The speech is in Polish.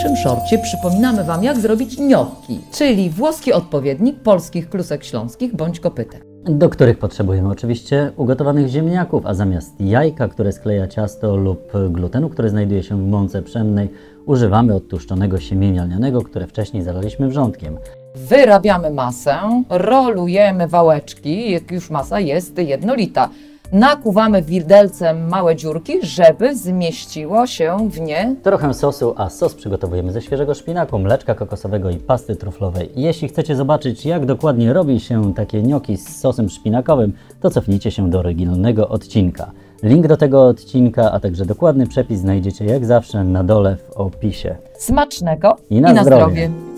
dzisiejszym shorcie przypominamy Wam, jak zrobić gnocchi, czyli włoski odpowiednik polskich klusek śląskich bądź kopytek. Do których potrzebujemy oczywiście ugotowanych ziemniaków, a zamiast jajka, które skleja ciasto, lub glutenu, który znajduje się w mące pszennej, używamy odtłuszczonego siemienia lnianego, które wcześniej zalaliśmy wrzątkiem. Wyrabiamy masę, rolujemy wałeczki, jak już masa jest jednolita. Nakuwamy widelcem małe dziurki, żeby zmieściło się w nie Trochę sosu, a sos przygotowujemy ze świeżego szpinaku, mleczka kokosowego i pasty truflowej. Jeśli chcecie zobaczyć, jak dokładnie robi się takie gnocchi z sosem szpinakowym, to cofnijcie się do oryginalnego odcinka. Link do tego odcinka, a także dokładny przepis znajdziecie jak zawsze na dole w opisie. smacznego I na zdrowie. zdrowie.